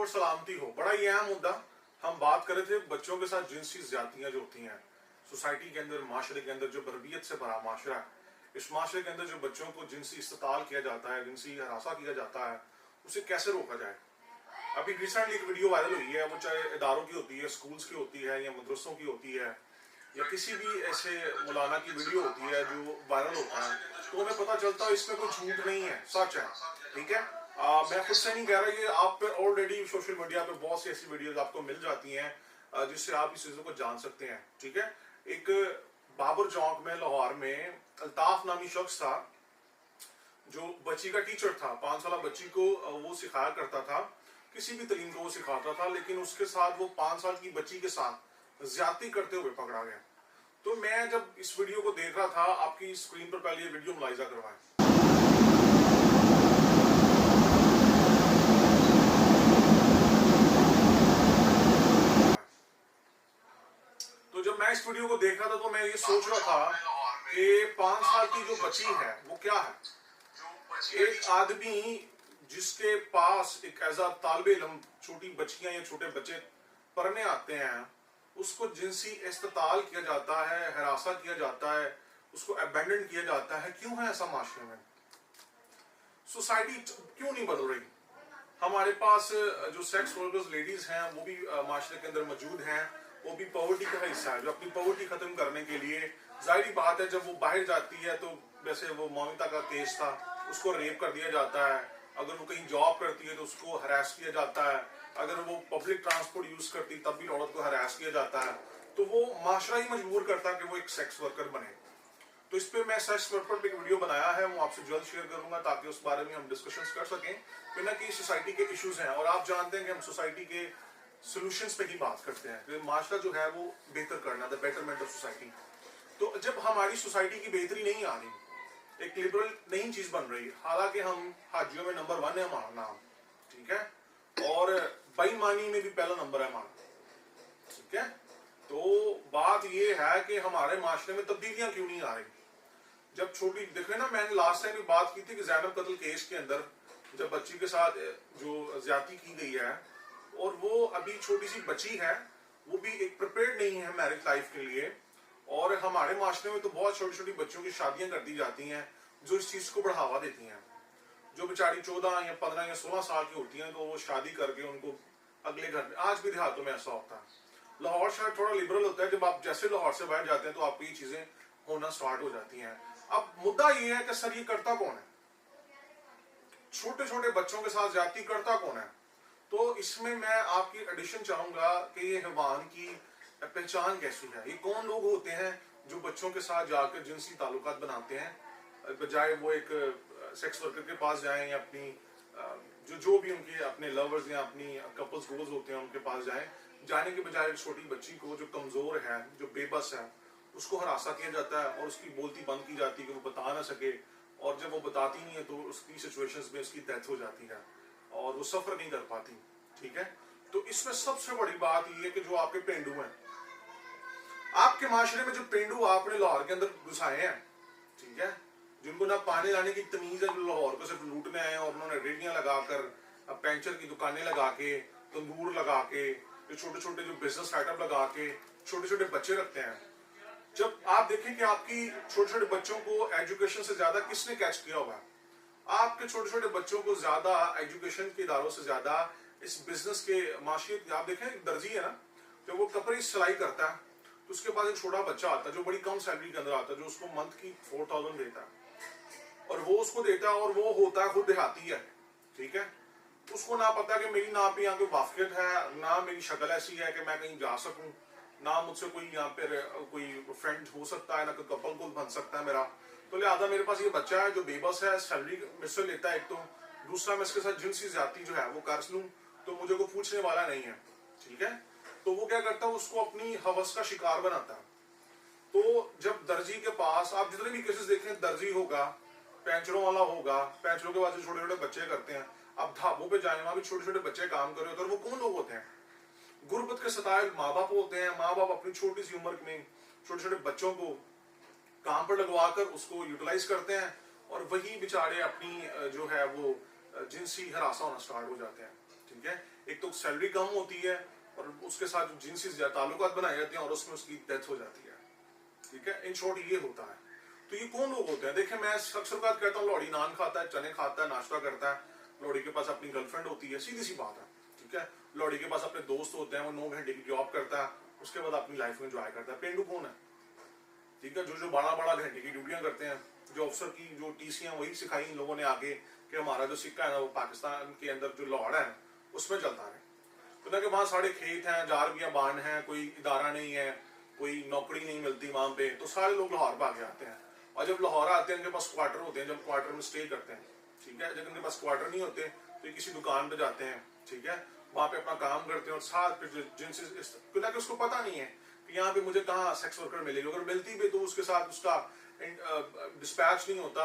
और सलामती हो। बड़ा ही अहम मुद्दा हम बात कर रहे थे, बच्चों के साथ जिनसी ज्यादतियां जो होती हैं सोसाइटी के अंदर, माशरे के अंदर, जो बर्बियत से भरा माशरा है, इस माशरे के अंदर जो बच्चों को जिनसी इस्तेताल किया जाता है, जिनसी हरासा किया जाता है, उसे कैसे रोका जाए। अभी रिसेंटली एक वीडियो वायरल हुई है, वो चाहे इदारों की होती है, स्कूल्स की होती है, या मदरसों की होती है, या किसी भी ऐसे मौलाना की वीडियो होती है जो वायरल होता है, तो हमें पता चलता है इसमें कोई झूठ नहीं है, सच है। ठीक है, मैं खुद से नहीं कह रहा, ये आप पे ऑलरेडी सोशल मीडिया पे बहुत सी ऐसी वीडियोस आपको मिल जाती हैं जिससे आप इस चीज़ों को जान सकते हैं। ठीक है, एक बाबर चौक में लाहौर में अल्ताफ नामी शख्स था जो बच्ची का टीचर था। 5 साल बच्ची को वो सिखाया करता था, किसी भी तलीम को वो सिखाता था, लेकिन उसके साथ वो 5 साल की बच्ची के साथ ज्यादती करते हुए पकड़ा गया। तो मैं जब इस वीडियो को देख रहा था, आपकी स्क्रीन पर पहले ये वीडियो मुलाहिजा करवाएं। तो जब मैं इस वीडियो को देख रहा था तो मैं ये सोच रहा था कि 5 साल की जो बच्ची है वो क्या है। एक आदमी जिसके पास एक एज तालिब इल्म छोटी बच्चियां या छोटे बच्चे पढ़ने आते हैं, उसको जिनसी इस्तेताल किया जाता है, हरासा किया जाता है, उसको अबैंडन किया जाता है। क्यों है ऐसा माशरे में? सोसाइटी क्यों नहीं बदल रही? हमारे पास जो सेक्स वर्कर्स लेडीज हैं वो भी माशरे के अंदर मौजूद हैं, वो भी पॉवर्टी का हिस्सा है, जो अपनी पॉवर्टी खत्म करने के लिए, जाहिर बात है जब वो बाहर जाती है तो वैसे वो मौमिता का केस था, उसको रेप कर दिया जाता है। अगर वो कहीं जॉब करती है तो उसको हरास किया जाता है। अगर वो पब्लिक ट्रांसपोर्ट यूज करती तब भी औरत को हरास किया जाता है। तो वो माशरा ही मजबूर करता है कि वो एक सेक्स वर्कर बने। तो इस पे मैं सेक्स वर्कर पे एक वीडियो बनाया है, वो आपसे जल्द शेयर करूंगा ताकि उस बारे में हम डिस्कशंस कर सकें। बिना कि सोसाइटी के इश्यूज हैं, और आप जानते हैं कि हम सोसाइटी के सोल्यूशंस पे ही बात करते हैं कि माशरा जो है वो बेहतर करना, द बेटरमेंट ऑफ सोसाइटी। तो जब हमारी सोसाइटी की बेहतरी नहीं आ रही, एक लिबरल नई चीज बन रही, हालांकि हम हाजियों में नंबर 1 है हमारा नाम, ठीक है, और बेईमानी में भी पहला नंबर है हमारा, ठीक है। तो बात ये है कि हमारे माशरे में तब्दीलियां क्यों नहीं आ रही। जब छोटी देखे ना, मैंने लास्ट टाइम भी बात की थी कि ज़ैनब कत्ल केस के अंदर जब बच्ची के साथ जो ज्यादती की गई है, और वो अभी छोटी सी बच्ची है, वो भी एक प्रिपेयर्ड नहीं है मैरिज लाइफ के लिए, और हमारे माशरे में तो बहुत छोटी छोटी बच्चों की शादियां कर दी जाती हैं जो इस चीज को बढ़ावा देती हैं। जो बेचारी 14 या 15 या 16 साल की होती हैं तो वो शादी करके उनको अगले घर में, आज भी देहातों में ऐसा होता है। लाहौर शायद थोड़ा लिबरल होता है, जब आप जैसे लाहौर से बाहर जाते हैं तो आपको ये चीजें होना स्टार्ट हो जाती हैं। अब मुद्दा ये है कि सर ये करता कौन है, छोटे छोटे बच्चों के साथ ज्यादती करता कौन है? तो इसमें मैं आपकी एडिशन चाहूंगा कि ये हैवान की पहचान कैसी है, ये कौन लोग होते हैं जो बच्चों के साथ जाकर जिनसी ताल्लुकात बनाते हैं, बजाय वो एक सेक्स वर्कर के पास जाएं या अपनी जो भी उनके अपने लवर्स या अपनी कपल्स गोल्स होते हैं उनके पास जाएं। जाने के बजाय एक छोटी बच्ची को जो कमजोर है, जो बेबस है, उसको हरासा किया जाता है और उसकी बोलती बंद की जाती है कि वो बता ना सके, और जब वो बताती नहीं है तो उसकी सिचुएशंस में उसकी डेथ हो जाती है और वो सफर नहीं कर पाती। ठीक है, तो इसमें सबसे बड़ी बात ये है कि जो आपके पेंडू हैं, आपके माशरे में जो पेंडू आपने लाहौर के अंदर घुसाए हैं, ठीक है, जिनको ना पानी लाने की तमीज है, जो लाहौर को सिर्फ लूटने आए हैं, और उन्होंने रेडियां लगाकर, पेंचर की दुकानें लगा के, तंदूर लगा के, जो छोटे छोटे जो बिजनेस सेटअप लगा के छोटे छोटे बच्चे रखते हैं। जब आप देखें कि आपकी छोटे छोटे बच्चों को एजुकेशन से ज्यादा किसने कैच किया होगा, आपके छोटे छोटे बच्चों को ज्यादा एजुकेशन के इदारों से ज्यादा इस बिजनेस के माशियत। आप देखें एक दर्जी है ना, जब वो कपड़े सिलाई करता है तो उसके पास एक छोटा बच्चा आता है जो बड़ी कम सैलरी के अंदर आता है, जो उसको मंथ की 4000 देता है, और वो उसको देता है, और वो होता है खुद देहाती है, ठीक है। उसको ना पता कि मेरी ना पे यहाँ कोई वाफियत है, ना मेरी शक्ल ऐसी है कि मैं कहीं जा सकूं, ना मुझसे कोई यहाँ पे कोई फ्रेंड हो सकता है, ना कोई कपल को बन सकता है मेरा। तो लिहाजा मेरे पास ये बच्चा है जो बेबस है, सैलरी मुझसे लेता है, एक तो दूसरा मैं इसके साथ जिनसी ज्यादती जो है वो कर लूं तो मुझे को पूछने वाला नहीं है, ठीक है। तो वो क्या करता है, उसको अपनी हवस का शिकार बनाता है। तो जब दर्जी के पास आप जितने भी केसेस देखें, दर्जी होगा, पेंचरों वाला होगा, पेंचरों के बाद जो छोटे छोटे बच्चे करते हैं, अब ढाबों पे जाए वहां भी छोटे छोटे बच्चे काम कर रहे होते हैं, और वो कौन लोग होते हैं? गुर्बत के सताए माँ बाप होते हैं। माँ बाप अपनी छोटी सी उम्र में छोटे छोटे बच्चों को काम पर लगवाकर उसको यूटिलाइज करते हैं, और वही बेचारे अपनी जो है वो जिनसी हरासा होना स्टार्ट हो जाते हैं, ठीक है। एक तो सैलरी कम होती है और उसके साथ जिनसी ताल्लुकात बनाए जाते हैं और उसमें उसकी डेथ हो जाती है, ठीक है। इन शॉर्ट ये होता है। तो ये कौन लोग होते हैं? देखिए मैं अक्सर बात कहता हूँ, लौड़ी नान खाता है, चने खाता है, नाश्ता करता है, लौड़ी के पास अपनी गर्लफ्रेंड होती है, सीधी सी बात है, ठीक है। लौड़ी के पास अपने दोस्त होते हैं, वो 9 घंटे की जॉब करता है, उसके बाद अपनी लाइफ में एंजॉय करता है। पेंडू कौन है? ठीक है, जो बड़ा घंटे की ड्यूटियां करते हैं, जो अफसर की जो टीसियां वही सिखाई इन लोगों ने आगे कि हमारा जो सिक्का है ना वो पाकिस्तान के अंदर जो लाहौर है उसमें चलता है। तो ना कि वहाँ सारे खेत हैं, जारबियाँ बांध हैं, कोई इदारा नहीं है, कोई नौकरी नहीं मिलती वहाँ पे, तो सारे लोग लाहौर भागे आते हैं। और जब लाहौर आते हैं उनके पास क्वार्टर होते हैं, जब क्वार्टर में स्टे करते हैं, ठीक है। जब उनके पास क्वार्टर नहीं होते तो ये किसी दुकान पे जाते हैं, ठीक है, वहाँ पे अपना काम करते हैं और साथ फिर जिनसे उसको पता नहीं है कि यहाँ पे मुझे कहाँ सेक्स वर्कर मिलेगी, अगर मिलती भी तो उसके साथ उसका डिस्पैच नहीं होता,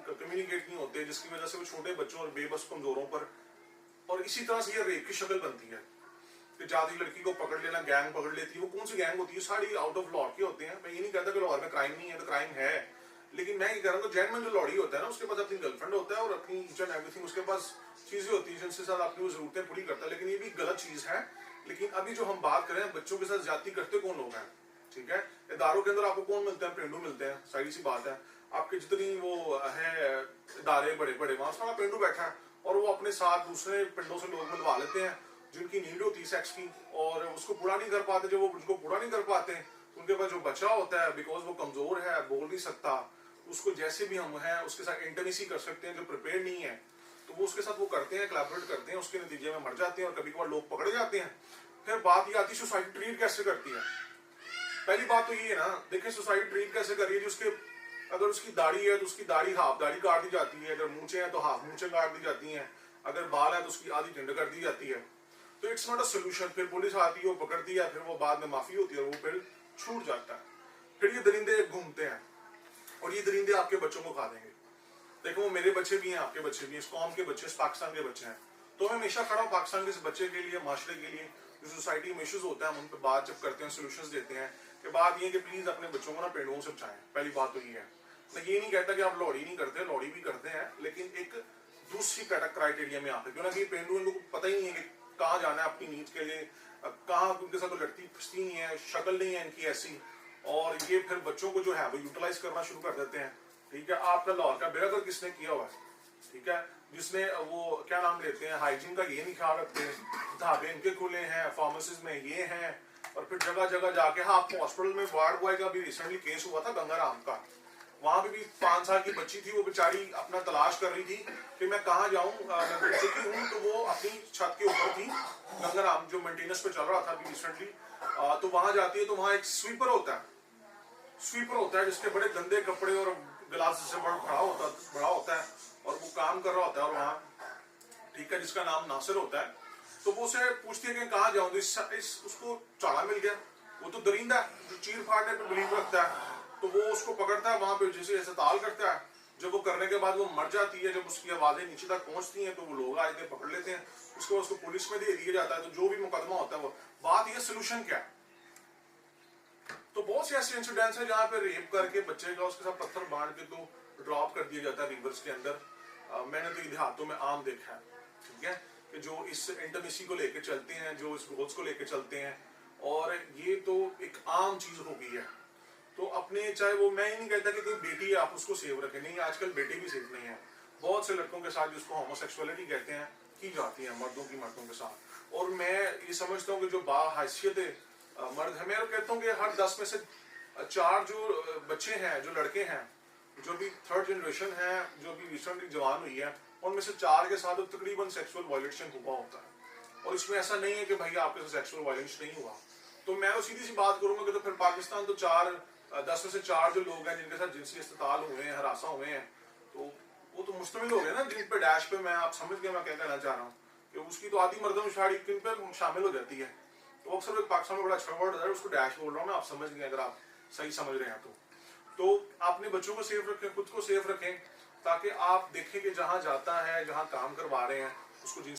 कम्युनिकेट नहीं होते, जिसकी वजह से वो छोटे बच्चों और बेबस कमजोरों पर, और इसी तरह से ये रेप की शक्ल बनती है कि जाती लड़की को पकड़ लेना, गैंग पकड़ लेती है। वो कौन सी गैंग होती है? सारी आउट ऑफ लॉ के होते हैं। मैं ये नहीं कहता कि लाहौर में क्राइम नहीं है, तो क्राइम है, लेकिन मैं ये कह रहा हूँ जेनमन जो लौड़ी होता है ना, उसके पास अपनी गर्लफ्रेंड होता है और अपनी ईच एंड एवरीथिंग, उसके पास चीजें होती हैं जिनसे साथ अपनी वो जरूरतें पूरी करता है, लेकिन ये भी गलत चीज है। लेकिन अभी जो हम बात करें बच्चों के साथ ज्यादती करते कौन लोग हैं, ठीक है। इदारों के अंदर आपको कौन मिलते हैं? पेंडू मिलते हैं, सारी सी बात है। आपके जितनी वो है इदारे बड़े बड़े, वहां सारा पेंडू बैठा है और वो अपने साथ दूसरे पिंडों से लोग मिलवा लेते हैं जिनकी नीड होती है सेक्स की, और उसको पूरा नहीं कर पाते। जब वो उनको पूरा नहीं कर पाते तो उनके पास जो बच्चा होता है, बिकॉज वो कमजोर है, बोल नहीं सकता, उसको जैसे भी हम हैं उसके साथ इंटरनेसी कर सकते हैं। जो प्रिपेयर नहीं है तो वो उसके साथ वो करते हैं, कोलैबोरेट करते हैं, उसके नतीजे में मर जाते हैं और कभी कभार लोग पकड़े जाते हैं। फिर बात ये आती है सोसाइटी ट्रीट कैसे करती है। पहली बात तो ये है ना, देखिए सोसाइटी ट्रीट कैसे कर रही है। उसके अगर उसकी दाढ़ी है तो उसकी दाढ़ी हाफ दाढ़ी काट दी जाती है, अगर मूंछें हैं तो हाफ मूंछें काट दी जाती हैं, अगर बाल है तो उसकी आधी टिंड कर दी जाती है। तो इट्स नॉट अ सोल्यूशन। फिर पुलिस आती है, वो पकड़ती है, फिर वो बाद में माफी होती है और वो फिर छूट जाता है। फिर ये दरिंदे घूमते हैं और ये दरिंदे आपके बच्चों को खा देंगे। देखो वो मेरे बच्चे भी हैं, आपके बच्चे भी हैं, इस कौम के बच्चे, इस पाकिस्तान के बच्चे हैं। तो मैं हमेशा खड़ा हूँ पाकिस्तान के इस बच्चे के लिए, माशरे के लिए। जो सोसाइटी में इश्यूज होता है हम उन पर बात जब करते हैं, सोल्यूशंस देते हैं कि बात ये कि प्लीज अपने बच्चों को ना पेड़ों से बचाएं। पहली बात तो ये है। मैं ये नहीं कहता कि आप लौड़ी नहीं करते, लौड़ी भी करते हैं, लेकिन एक दूसरी क्राइटेरिया में आते, क्योंकि ये पेंडू इनको पता ही नहीं है कि कहाँ जाना है अपनी नीड के लिए, कहाँ उनके साथ तो लड़ती फंसती नहीं है, शक्ल नहीं है इनकी ऐसी, और ये फिर बच्चों को जो है वो यूटिलाइज करना शुरू कर देते हैं, ठीक है। आपका लाहौर का बेड़ा गर्क किसने किया हुआ है, ठीक है, जिसने वो क्या नाम लेते हैं, हाइजीन का ये नहीं ख्याल रखते, ढाबे इनके खुले हैं, फार्मेसीज में ये हैं, और फिर जगह जगह जाके, हाँ हॉस्पिटल में वार्ड बॉय का भी रिसेंटली केस हुआ था गंगाराम का, वहां पे भी 5 साल की बच्ची थी, वो बेचारी अपना तलाश कर रही थी कि मैं कहाँ जाऊं, मैं घूम चुकी हूँ, तो वो अपनी छत के ऊपर थी, गंगाराम जो मेंटेनेंस पे चल रहा था अभी रिसेंटली, तो वहां जाती है तो वहां एक स्वीपर होता है जिसके बड़े गंदे कपड़े और गिलास से बड़ा होता है और वो काम कर रहा होता है और वहाँ, ठीक है, जिसका नाम नासिर होता है। तो वो उसे पूछती है कि कहाँ जाऊँ, तो उसको चारा मिल गया। वो तो दरिंदा है जो चीर फाड़ने पे बिलीव रखता है, तो वो उसको पकड़ता है, वहां पे जैसे ऐसे ताल करता है। जब वो करने के बाद वो मर जाती है, जब उसकी आवाजें नीचे तक पहुंचती हैं तो वो लोग आए थे पकड़ लेते हैं, उसके बाद उसको पुलिस में दे दिया जाता है। तो जो भी मुकदमा होता है वो बात, ये सोल्यूशन क्या है। तो बहुत से ऐसे इंसिडेंट्स हैं जहाँ पे रेप करके बच्चे का उसके साथ पत्थर बांध के तो ड्रॉप कर दिया जाता है रिवर्स के अंदर। मैंने तो देहातों में आम देखा है, ठीक है, कि जो इस इंटरमेसी को लेके चलते हैं, जो इस गोल्स को लेके चलते हैं, और ये तो एक आम चीज हो गई है। तो अपने, चाहे वो, मैं ही नहीं कहता कि कोई बेटी है आप उसको सेव रखें, नहीं, आजकल बेटे भी सेफ नहीं है। बहुत से लड़कों के साथ जिसको होमोसेक्सुअलिटी कहते हैं की जाती है, मर्दों के साथ। और मैं ये समझता हूँ कि जो बाहैसियत मर्द है, मैं कहता हूँ कि हर 10 में से 4 जो बच्चे हैं, जो लड़के हैं, जो भी 3rd जनरेशन है, जो भी रिसेंटली जवान हुई है, उनमें से 4 के साथ तकरीबन सेक्सुअल वायलेशन हुआ होता है। और इसमें ऐसा नहीं है कि भाई आपके साथ सेक्सुअल वायलेंस नहीं हुआ। तो मैं सीधी सी बात करूंगा कि तो फिर पाकिस्तान तो 10 में से 4 जो लोग हैं जिनके साथ जिनसी इस्तेताल हुए हैं, हरासा हुए हैं, तो वो तो मुश्तमिल हो गए ना जिन पे डैश पे। मैं, आप समझ गए मैं क्या कहना चाह रहा हूँ, कि उसकी तो आधी मर्दमशाड़ी किन पे शामिल हो जाती है। तो अक्सर पाकिस्तान में बड़ा अच्छा वर्ड है, उसको डैश बोल रहा हूँ मैं, आप समझ गए अगर आप सही समझ रहे हैं तो अपने बच्चों को सेफ रखें, खुद को सेफ रखें, ताकि आप देखें कि जहाँ जाता है, जहाँ काम करवा रहे हैं उसको